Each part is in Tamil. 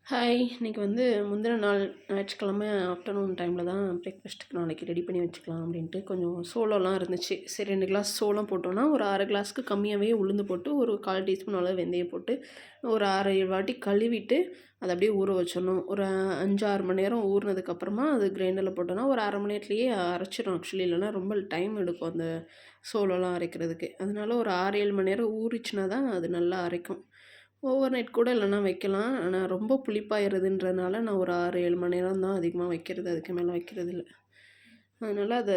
ஹாய்! இன்னைக்கு முந்தின நாள் ஞாயிற்றுக்கிழமை ஆஃப்டர்நூன் டைமில் தான் பிரேக்ஃபாஸ்ட்டுக்கு நாளைக்கு ரெடி பண்ணி வச்சுக்கலாம் அப்படின்ட்டு கொஞ்சம் சோளம்லாம் இருந்துச்சு. சரி 2 கிளாஸ் சோளம் போட்டோன்னா, ஒரு 1/2 கிளாஸ்க்கு கம்மியாகவே உளுந்து போட்டு, ஒரு 1/4 டீஸ்பூன் அளவு வெந்தயம் போட்டு, ஒரு 6, 7 வாட்டி கழுவிட்டு, அதை அப்படியே ஊற வச்சிடணும். ஒரு 5, 6 மணி நேரம் ஊறினதுக்கப்புறமா அது கிரைண்டரில் போட்டோன்னா, ஒரு 1/2 மணி நேரத்துலேயே அரைச்சிரும் ஆக்சுவலி. இல்லைன்னா ரொம்ப டைம் எடுக்கும் அந்த சோளம்லாம் அரைக்கிறதுக்கு. அதனால ஒரு 6, 7 மணி நேரம் ஊறிச்சுனா தான் அது நல்லா அரைக்கும். ஓவர் நைட் கூட இல்லைன்னா வைக்கலாம். ஆனால் ரொம்ப புளிப்பாயிருதுன்றதுனால நான் ஒரு 6, 7 மணி நேரம் தான் அதிகமாக வைக்கிறது. அதுக்கு மேலே வைக்கிறதில்ல. அதனால் அதை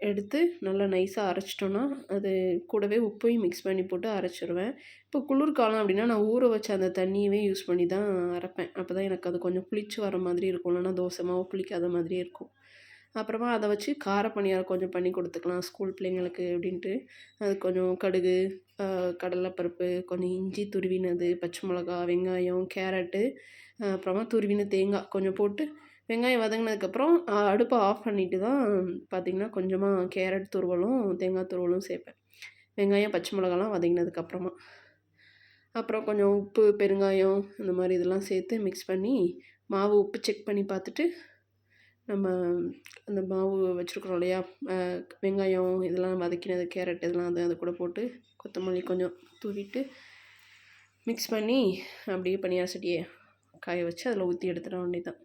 எடுத்து நல்லா நைஸாக அரைச்சிட்டோன்னா, அது கூடவே உப்பையும் மிக்ஸ் பண்ணி போட்டு அரைச்சிருவேன். இப்போ குளிர்காலம் அப்படின்னா, நான் ஊற வச்ச அந்த தண்ணியவே யூஸ் பண்ணி தான் அரைப்பேன். அப்போ தான் எனக்கு அது கொஞ்சம் புளிச்சு வர மாதிரி இருக்கும். இல்லைன்னா தோசை மாவு புளிக்காத மாதிரியே இருக்கும். அப்புறமா அதை வச்சு கார பணியாரம் கொஞ்சம் பண்ணி கொடுத்துக்கலாம் ஸ்கூல் பிள்ளைங்களுக்கு அப்படின்ட்டு. அது கொஞ்சம் கடுகு, கடலைப்பருப்பு, கொஞ்சம் இஞ்சி துருவினது, பச்சை மிளகா, வெங்காயம், கேரட்டு, அப்புறமா துருவின தேங்காய் கொஞ்சம் போட்டு, வெங்காயம் வதங்கினதுக்கப்புறம் அடுப்பை ஆஃப் பண்ணிவிட்டு தான் பார்த்திங்கன்னா, கொஞ்சமாக கேரட் துருவலும், தேங்காய் துருவலும் சேர்ப்பேன். வெங்காயம், பச்சை மிளகாலாம் வதங்கினதுக்கப்புறமா. அப்புறம் கொஞ்சம் உப்பு, பெருங்காயம் இந்த மாதிரி இதெல்லாம் சேர்த்து மிக்ஸ் பண்ணி, மாவு உப்பு செக் பண்ணி பார்த்துட்டு, நம்ம அந்த மாவு வச்சுருக்குறோம் இல்லையா, வெங்காயம் இதெல்லாம் வதக்கினது, கேரட் இதெல்லாம் அது கூட போட்டு கொத்தமல்லி கொஞ்சம் தூவிட்டு மிக்ஸ் பண்ணி அப்படியே பனியார சட்டியை காய வச்சு அதில் ஊற்றி எடுத்துட வேண்டியதுதான்.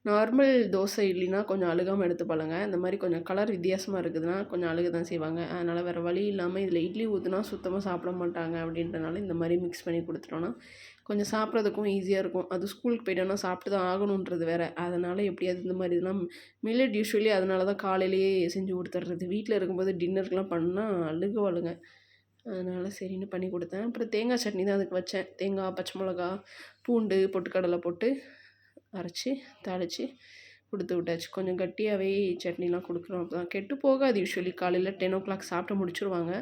நார்மல் தோசை இட்லினா கொஞ்சம் அழுகாமல் எடுத்து பாருங்க. இந்த மாதிரி கொஞ்சம் கலர் வித்தியாசமாக இருக்குதுன்னா கொஞ்சம் அழுக தான் செய்வாங்க. அதனால் வேறு வழி இல்லாமல் இதில் இட்லி ஊற்றுனா சுத்தமாக சாப்பிட மாட்டாங்க அப்படின்றனால இந்த மாதிரி மிக்ஸ் பண்ணி கொடுத்துட்டோன்னா கொஞ்சம் சாப்பிட்றதுக்கும் ஈஸியாக இருக்கும். அது ஸ்கூலுக்கு போய்ட்டோன்னா சாப்பிட்டு தான் ஆகணுன்றது வேறு. அதனால் எப்படியாவது இந்த மாதிரி இதெல்லாம் மில்லட் யூஸ்வலி அதனால தான் காலையிலேயே செஞ்சு கொடுத்துட்றது. வீட்டில் இருக்கும்போது டின்னருக்குலாம் பண்ணால் அழுகுவாளுங்க. அதனால் சரின்னு பண்ணி கொடுத்தேன். அப்புறம் தேங்காய் சட்னி தான் அதுக்கு வச்சேன். தேங்காய், பச்சை மிளகா, பூண்டு, பொட்டுக்கடலை போட்டு அரைச்சி தாளித்து கொடுத்து விட்டாச்சு. கொஞ்சம் கட்டியாகவே சட்னிலாம் கொடுக்குறோம். அப்போ தான் கெட்டு போகாது. யூஸ்வலி காலையில் 10 சாப்பிட்டு முடிச்சுருவாங்க.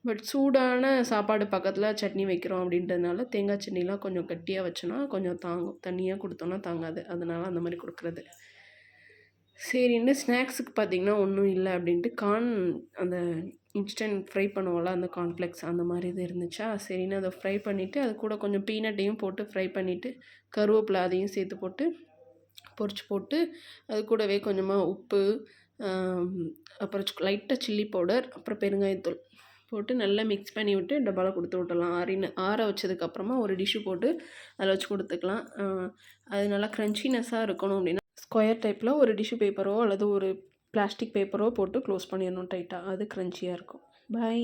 பட் சூடான சாப்பாடு பக்கத்தில் சட்னி வைக்கிறோம் அப்படின்றதுனால தேங்காய் சட்னிலாம் கொஞ்சம் கட்டியாக வச்சோன்னா கொஞ்சம் தாங்கும். தண்ணியாக கொடுத்தோன்னா தாங்காது. அதனால் அந்த மாதிரி கொடுக்குறது. சரின்னு ஸ்நாக்ஸுக்கு பார்த்திங்கன்னா ஒன்றும் இல்லை அப்படின்ட்டு அந்த இன்ஸ்டன்ட் ஃப்ரை பண்ணுவோம்ல அந்த கார்ன்ஃப்ளெக்ஸ் அந்த மாதிரி இது இருந்துச்சா, சரின்னு அதை ஃப்ரை பண்ணிவிட்டு அது கூட கொஞ்சம் பீனட்டையும் போட்டு ஃப்ரை பண்ணிவிட்டு கருவேப்பிலை அதையும் சேர்த்து போட்டு பொரிச்சு போட்டு அது கூடவே கொஞ்சமாக உப்பு, அப்புறம் லைட்டாக சில்லி பவுடர், அப்புறம் பெருங்காயத்தூள் போட்டு நல்லா மிக்ஸ் பண்ணி விட்டு டப்பாவில் கொடுத்து விட்டுடலாம். ஆற வச்சதுக்கப்புறமா ஒரு டிஷ்ஷு போட்டு அதில் வச்சு கொடுத்துக்கலாம். அது நல்லா க்ரன்ச்சினஸ்ஸாக இருக்கணும் அப்படின்னா ஸ்கொயர் டைப்பில் ஒரு டிஷ்யூ பேப்பரோ அல்லது ஒரு பிளாஸ்டிக் பேப்பரோ போட்டு க்ளோஸ் பண்ணிடணும் டைட்டாக. அது க்ரன்ச்சியாக இருக்கும். பாய்.